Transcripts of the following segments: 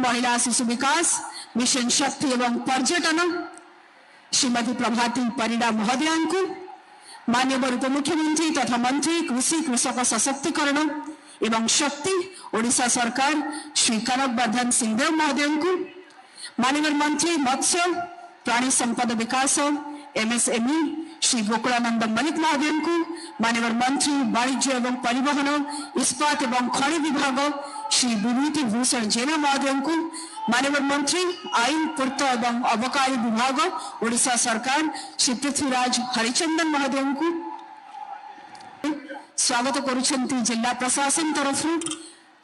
महिला शिशु विकास मिशन शक्ति एवं पर्यटन श्रीमती प्रभाती परिडा महोदया को माननीय उपमुख्यमंत्री तथा मंत्री कृषि कृषक सशक्तिकरण एवं शक्ति ओडिशा सरकार श्री कनकवर्धन सिंहदेव महोदय को माननीय मंत्री मत्स्य प्राणी संपद विकास एमएसएमई श्री गोकुलानंद मलिक महोदय को माननीय मंत्री वाणिज्य एवं परिवहन इस्पात एवं खनि विभाग श्री विभूति भूषण जेना महोदय को माननीय मंत्री आईन पूर्त एवं अबकारी विभाग ओडिशा सरकार श्री पृथ्वीराज हरिचंदन महोदय को स्वागत करुछंती जिला प्रशासन तरफ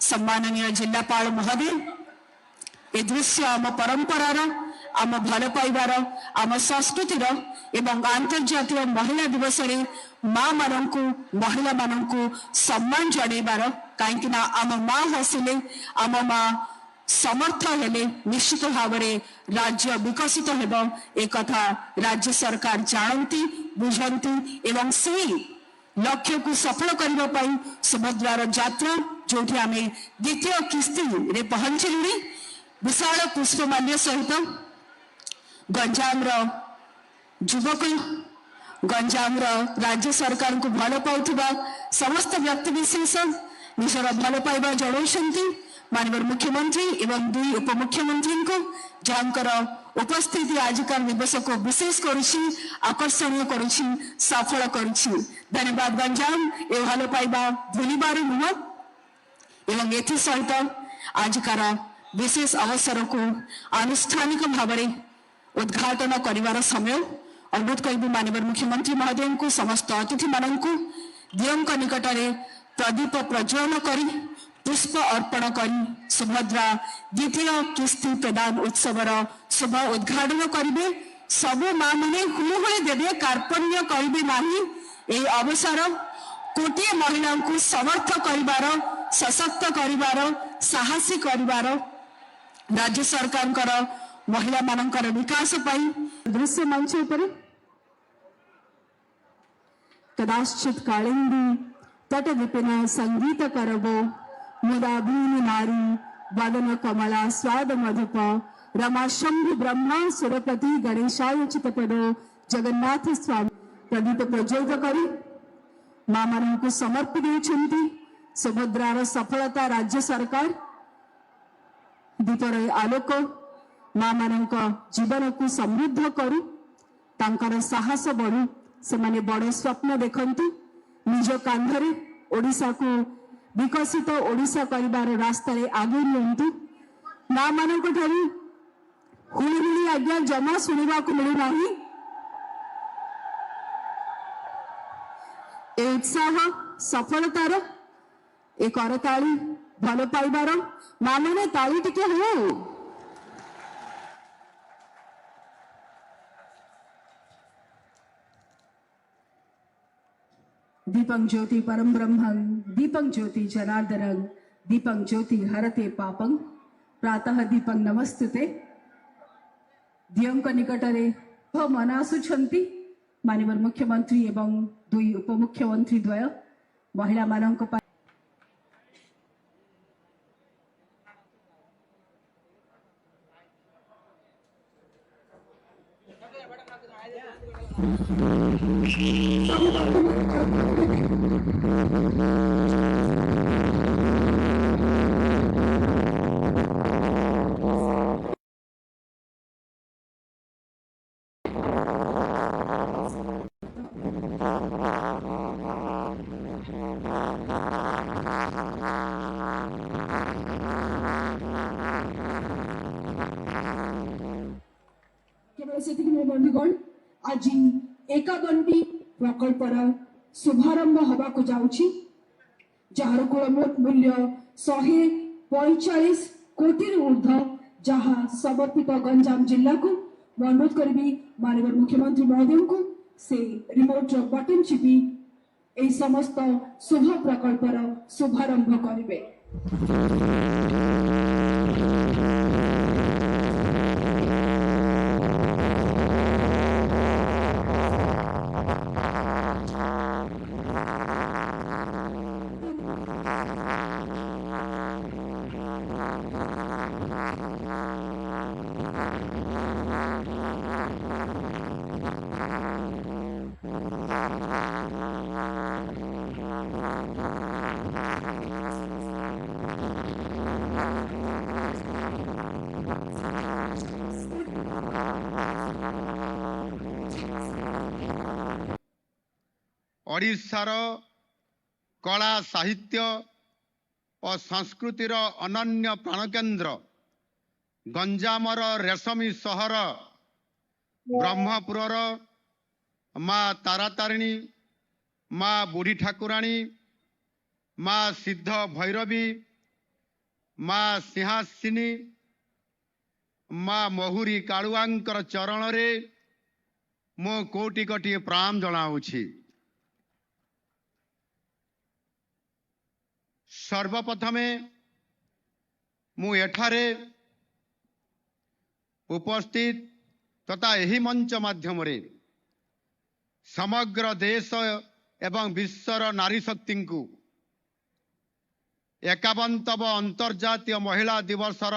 सम्माननीय जिलापाल महोदय ए दृश्य आम परंपरार आम भल पाइबार आम संस्कृतिर एवं अंतर्जातीय महिला दिवस रे माँ माननकु महिला माननकु सम्मान जणेबार काहेकि ना आम माँ हसिले आम माँ समर्थ हेले निश्चित भाव में राज्य विकसित हेबो एक कथा राज्य सरकार जानती बुझंती एवं सही लक्ष्य को सफल करने पाई सुभद्रार यात्रा जो आमे द्वितीय किस्ती रे पहुंचलुनी विशाल पुष्पमाल्य सहित गंजाम युवक गंजाम राज्य सरकार को भल पाउथिबा समस्त व्यक्ति विशेष निजर भल पाइबा जणाउछंती माननीय मुख्यमंत्री एवं दुई उपमुख्यमंत्री को जहाँकर उपस्थिति आजिकार दिवस को विशेष करुछि आकर्षणीय करुछि सफल करुछि धन्यवाद गंजाम ए भल पाइबा भूलिबार नुह एवं एथि सहित आजिकार विशेष अवसर को आनुष्ठानिक भाव में उद्घाटन करिवार समय अनुरोध करिबु माननीय मुख्यमंत्री महोदय को समस्त अतिथि माननकु दियंक निकट में प्रदीप प्रज्वलन करी पुष्प अर्पण करी सुभद्रा द्वितीय किस्ती प्रदान उत्सवर शुभ उद्घाटन करिवे सबु माँ मैंने हुलुहुली देवे कार्पण्य करिवे नाही ए अवसर कोटिए महिला को समर्थ करिवार सशक्त करिवार साहसी करिवार राज्य सरकार महिला मानकर विकास पाई दृश्य मंच पर कदाचित कालिंदी तट विपिन संगीत करबो मुदाबीन नारी वदन कमला स्वाद मधुप रमा शंभु ब्रह्मा सुरपति गणेशाय चितपदो जगन्नाथ स्वामी प्रदीप प्रज्वलित करी माँ मान को समर्पी देउछंती सुभद्रार सफलता राज्य सरकार दीपर आलोक माँ मान जीवन को समृद्ध करू तांकर साहस बढ़ू से माने बड़ स्वप्न देखंतु निज कांधरे ओडिशा को विकसित ओडिशा करिबार रास्ता रे आगे नियंतु माँ मान हुलिहुली आज्ञा जमा शुणा को मिलू नाही ए उत्साह सफलतार ए करताली भल पाइबार माँ मैंने ताली टिके हो दीपं ज्योति परम ब्रह्मं दीपं ज्योति जनार्दनं दीपं ज्योति हरते पापं प्रातः दीपं नमस्तुते दियंक निकटरे मनासुछंती माननीय मुख्यमंत्री एवं दुई उपमुख्यमंत्री द्वय महिला मानक बंधुगण आज एकागंडी प्रकल्पर शुभारंभ हवा को जाउछि जार कुल मूल्य 145 कोटी ऊर्ध जहाँ समर्पित गंजाम जिला को अनुरोध करी माननीय मुख्यमंत्री महोदय को से रिमोट बटन चिपी ए समस्त शुभ प्रकल्पर शुभारंभ करेंगे। ओडिशार कला साहित्य और संस्कृतिर अनन्य प्राणकेन्द्र गंजामर रेशमी सहर ब्रह्मपुरर माँ तारातारिणी माँ बुढ़ी ठाकुराणी माँ सिद्ध भैरवी माँ सिंहासिनी माँ महुरी कालुआंकर चरण रे मो कोटि कोटि प्रणाम जनाऊछि। सर्वप्रथमे मु एठारे उपस्थित तथा यही मंच माध्यम रे समग्र देश एवं विश्वर नारी शक्ति को 51तम अंतर्जातीय महिला दिवसर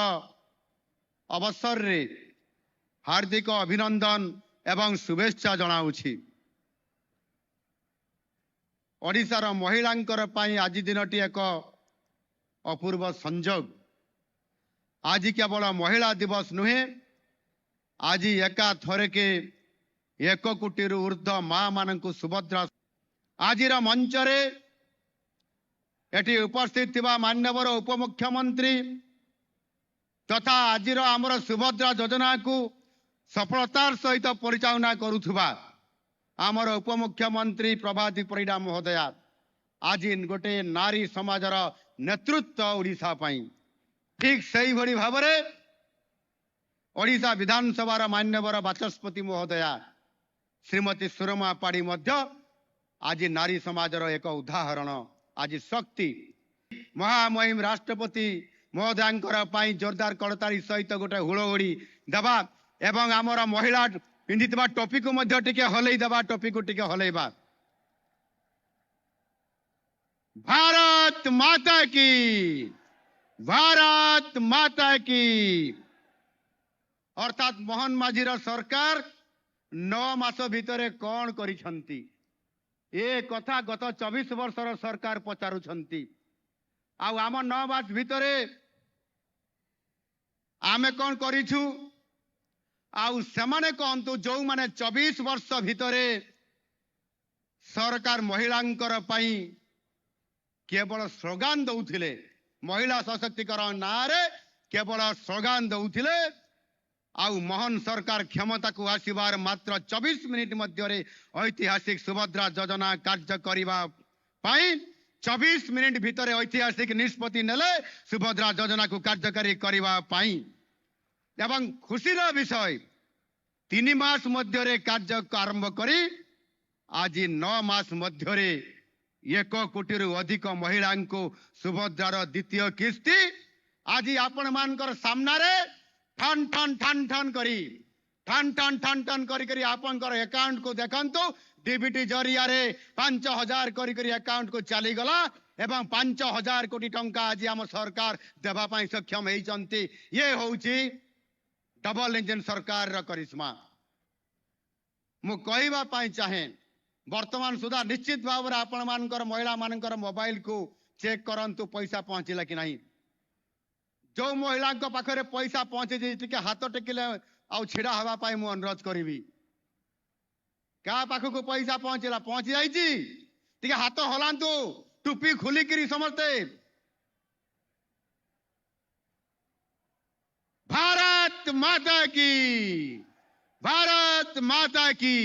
अवसर रे हार्दिक अभिनंदन एवं शुभेच्छा जनाऊछि। ओडिशार महिलांकर पाई आज दिनटी एक अपूर्व संजोग। आज केवल महिला दिवस नुहे, आज एका थरके 1 कोटी ऊर्ध्व माँ मानक सुभद्रा आज मंच रे एटी उपस्थित थिबा मान्यवर उपमुख्यमंत्री तथा आज आमर सुभद्रा योजना को सफलतार सहित परिचालना करुथुबा आमर उपमुख्यमंत्री प्रभाती परिडा महोदया आज गोटे नारी समाजर नेतृत्व ओडिशा पाई ठीक सही भली भावरे ओडिशा विधानसभा मान्यवर बाचस्पति महोदया श्रीमती सुरमा पाड़ी मध्य आज नारी समाजर एक उदाहरण। आज शक्ति महामहिम राष्ट्रपति महोदयांकर पाई जोरदार कड़तारी सहित गोटे हुड़हुड़ी देवा एवं आमर महिला पिंधिथिबा टोपी को मध्य टिके हलई देवा, टोपी को टिके हलैबा। भारत माता की, भारत माता की। अर्थात मोहन माझीर सरकार 9 मास भितरे कौन करिसंती ए कथा गत 24 वर्षर सरकार पचारुछंती। आम 9 मास भितरे आमे कौन करिछु आउ सेमाने कहतु जो माने 24 वर्ष भितरे सरकार महिलांकर पाई केवल स्लोगान दौथिले, महिला सशक्तिकरण नारे केवल स्लोगान दौथिले। आउ मोहन सरकार क्षमता को आसीबार मात्र 24 मिनिट मध्य ऐतिहासिक सुभद्रा योजना कार्य करिबा पाई 24 मिनिट भितर ऐतिहासिक निष्पत्ति नेले सुभद्रा योजना को कार्यकारी करिबा पाई। एवं खुशीर विषय 3 मास मध्य कार्य आरंभ करी आज 9 मास मध्य 1 कोटी अधिक महिला को सुभद्रार द्वितीय किस्ती आज आपण मानकर सामना रे ठन ठन ठन ठन करी ठन ठन ठन ठन करी आपनकर अकाउंट को देखंतु डीबीटी जरिया रे 5000 करी अकाउंट को चली गला एवं 5000 कोटी टंका आज आम सरकार देवा पाई सक्षम होइचंती। ये होउची डबल इंजन सरकार रा करिश्मा। मु कहबा पाई चाहे वर्तमान सुधा निश्चित भाव रे आपण मानकर महिला मानकर मोबाइल को चेक करंतु पैसा पहुंचला कि नहीं। जो महिला पाखरे पैसा पहुंचे टिके हाथ टेकिले आउ छिड़ा हवा पाई मु अनुरोध करी क्या पाख को पैसा पहुंचला पहुंची जाइए टिके हाथ हलांतु टुपी खुलिकी समस्ते। भारत माता की, भारत माता की।